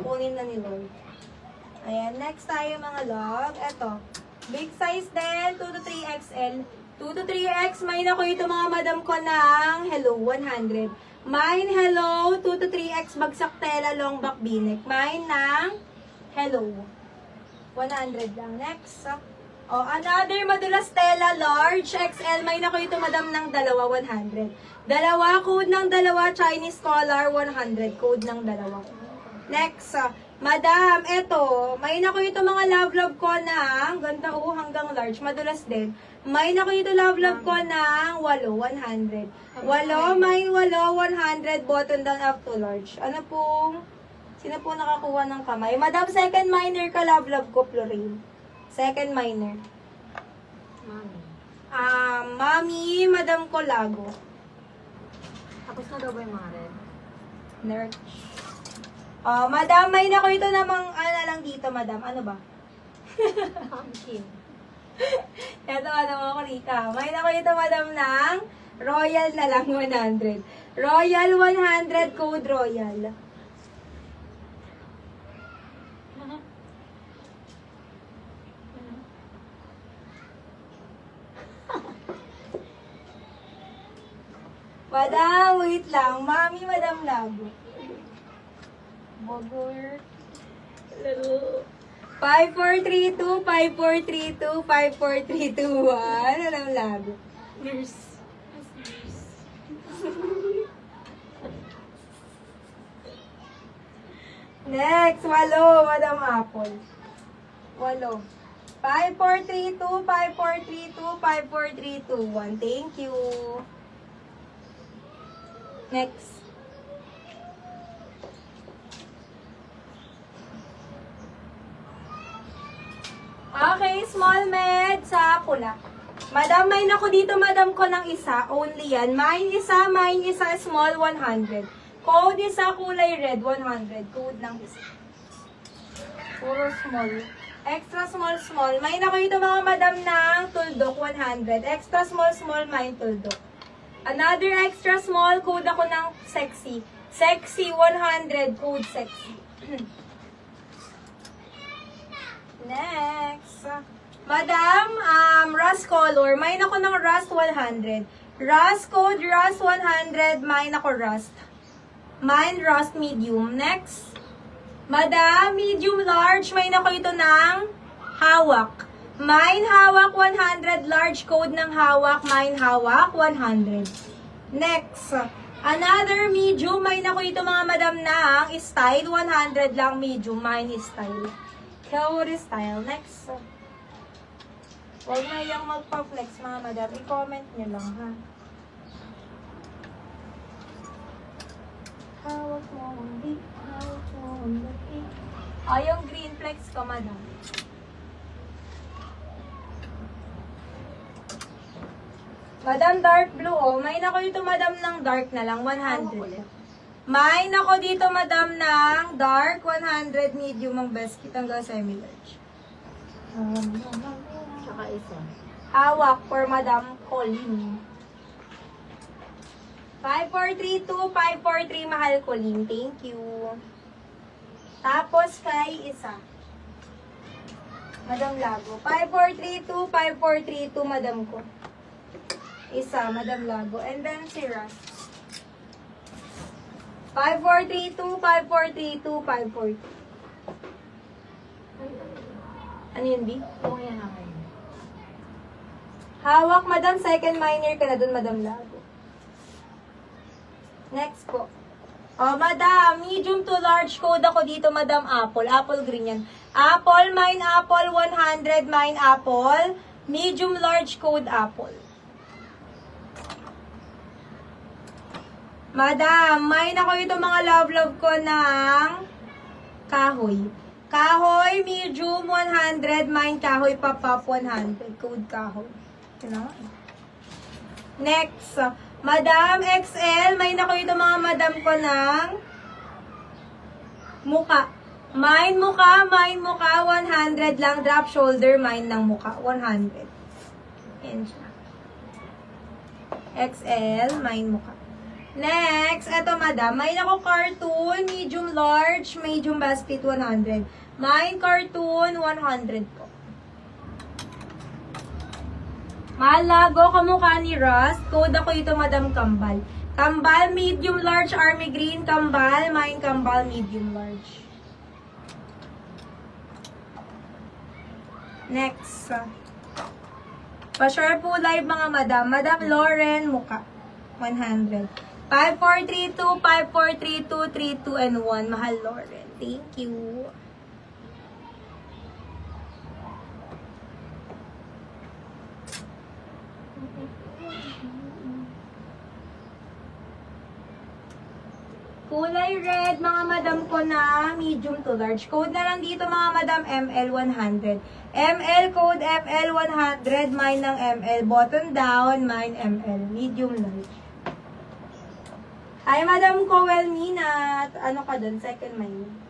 kunin na ni Lord. Ayan, next tayo mga love. Ito, big size din, 2 to 3XL. 2 to 3X, may na ko ito mga madam ko ng hello, 100. Mine hello, 2 to 3X, bagsak tela, long back binek. Mine ng hello, 100 lang. Next, oh, another madulas tela, large XL, may na ko ito madam ng dalawa, 100. Dalawa, code ng dalawa, Chinese collar, 100. Code ng dalawa. Next, madam, eto, may na ko ito mga love ko na ganda hanggang large, madulas din. May na ko ito love ko na 8, 100. 8, may 8, 100, button down up to large. Ano pong, sino po nakakuha ng kamay? Madam, second minor ka love ko, Florine. Second minor. Mami. Mami, Madam Colago. Tapos na daw ba yung mga red? Nerd. Madam, may na ko ito namang, ano lang dito, madam. Ano ba? Pumpkin. Ito, ano mo, Rika. May na ko ito, madam, ng Royal na lang, 100. Royal 100, code Royal. Madam, wait lang. Mami, Madam Lago. Bogor. Lalo. 5432, 5432, 5432, Madam Lago. Nurse. Next, 8, Madam Apple. 8. 5432, 5432, 5432, Thank you. Next. Okay, small med sa pula. Madam, may nako dito, madam ko ng isa. Only yan. Mine isa, small 100. Code isa, kulay red, 100. Code ng isa. Puro small. Extra small. May nako dito mga madam ng tuldok, 100. Extra small, mine tuldok. Another extra small, code ako ng sexy. Sexy, 100, code sexy. Next. Madam, rust color. Mine ako ng rust 100. Rust code, rust 100. Mine ako rust. Mine rust medium. Next. Madam, medium large. Mine ako ito ng hawak. Mine hawak 100, large code ng hawak, mine hawak 100. Next, another medium, mine ako ito mga madam na style, 100 lang medium, mine is style. Kaori style. Next. Huwag na yung magpa-flex mga madam, i-comment nyo lang ha. Hawak mo hindi, hawak mo hindi. Yung green flex ko madam. Madam, dark blue, May nako dito, madam, ng dark na lang, 100. May nako dito, madam, ng dark, 100, medium ang best kit hanggang semi-large. Tsaka isa. Hawak for Madam Colleen. 5432, 543, mahal Colleen. Thank you. Tapos kay isa. Madam Lago. 5432, 5432, madam ko. Isa, Madam Lago. And then si Ras. 5432, 5432, 542. Ano yun, B? Oo, yan ako yun. Hawak, Madam. Second minor ka na dun, Madam Lago. Next po. Madam. Medium to large code ako dito, Madam Apple. Apple green yan. Apple, mine apple, 100, mine apple. Medium large code apple. Madam, may ako ito mga love ko ng kahoy. Kahoy, medium, 100. Mine kahoy, pop-up, 100. Code kahoy. Next, Madam XL, may ako ito mga madam ko ng muka. Mine muka, 100 lang. Drop shoulder, mine ng muka, 100. Yan siya. XL, mine muka. Next, eto madam, may nako cartoon, medium large, medium basket 100. Mine cartoon, 100 po. Malago kamukha ni Rust. Code ako ito, Madam Kambal. Kambal, medium large, army green, kambal. Mine kambal, medium large. Next. Pa-share po live mga madam. Madam Lauren, muka. 100. 5432, 5432, 32, and 1. Mahal Lauren. Thank you. Kulay red, mga madam ko na medium to large. Code na lang dito mga madam, ML100. ML code ML100, mine ng ML. Button down, mine ML. Medium large. Hi, Madam Cowell Minat. Ano ka dun? Second mine.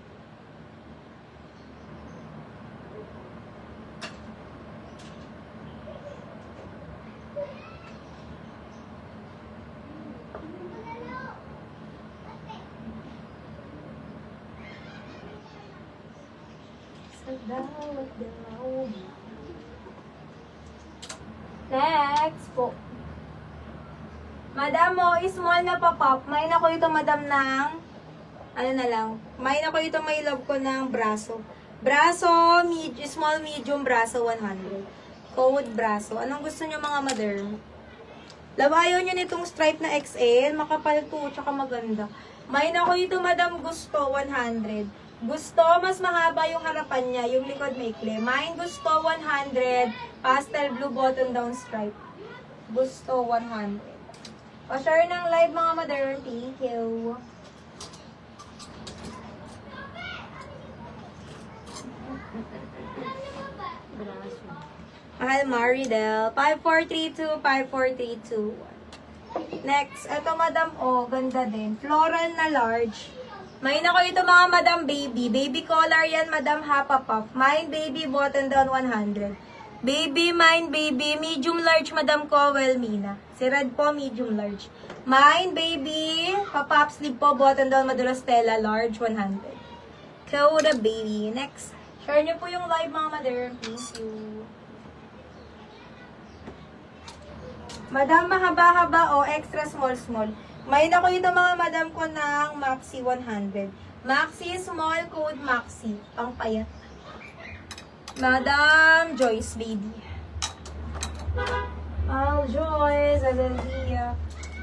Next po. Madam mo, small na pa-pop. May na ko ito, madam, ng ano na lang. May na ko ito, may love ko ng braso. Braso, small, medium, braso, 100. Code braso. Anong gusto nyo mga mother? Labayo nyo nitong stripe na XL. Makapal to, tsaka maganda. May na ko ito, madam, gusto, 100. Gusto, mas mahaba yung harapan niya, yung likod maikli. Mine gusto, 100. Pastel blue button down stripe. Gusto, 100. Pa-share ng live mga mother. Thank you. Braso. Mahal Maridel. 5432, 5432. Next, ito madam, oh, ganda din. Floral na large. May nako ito mga madam baby. Baby collar yan, madam Hapa Puff. Mine baby, button down 100. Baby, mine baby, medium large, madam Cowell Mina. Si Red po, medium large. Mine baby, pa-pop sleeve po, button down, Madura Stella, large, 100. Coda baby. Next, share nyo po yung live mga mother. Thank you. Madam, mahaba-haba o extra small. May na ko ito mga madam ko ng Maxi 100. Maxi small code Maxi. Pang payat. Madam Joyce baby. Joyce, Adelia.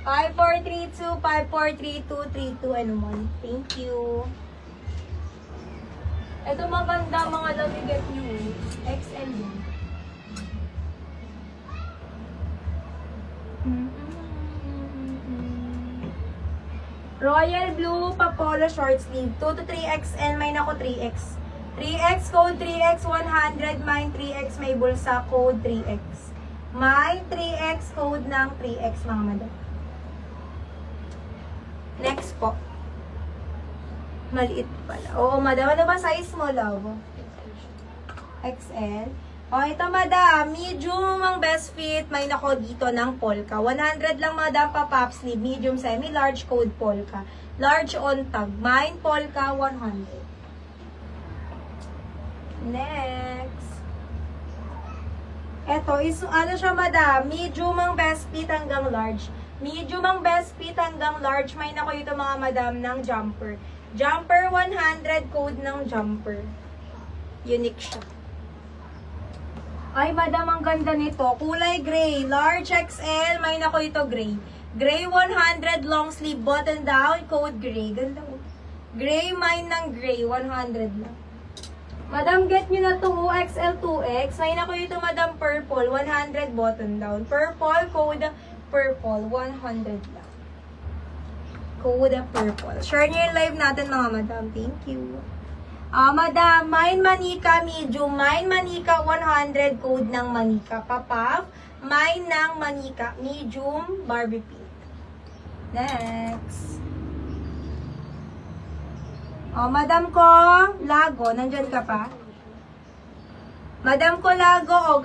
5432, 5432, 32, and 1. Thank you. Ito maganda mga love, you get new. XL din. Royal blue pa polo short sleeve. 2 to 3XL, may nako 3X. 3X code 3X 100, mine 3X may bulsa code 3X. Mine 3X code ng 3X mga madam. Next po. Maliit pala. Oo madam, ano ba size mo love? XL. O ito madam, medium ang best fit, may nako dito ng polka. 100 lang madam pa pop sleeve, medium semi large code polka. Large on tag, mine polka 100. Next. Ito is ano siya madam, medium ang best fit hanggang large. Medium ang best fit hanggang large, may nako ito mga madam ng jumper. Jumper 100 code ng jumper. Unique siya. Ay, madam, ang ganda nito. Kulay gray. Large XL. May nako ito gray. Gray 100 long sleeve button down. Code gray. Ganda mo. Gray, mine ng gray. 100 lang. Madam, get nyo na to. XL 2X. May nako ito, madam, purple. 100 button down. Purple. Code purple. 100 lang. Code purple. Share nyo yung live natin, mga madam. Thank you. Madam, mine manika medium, mine manika 100 code ng manika papaf, mine ng manika medium Barbie pink. Next. Madam ko, Lago, nandyan ka pa? Madam ko, Lago,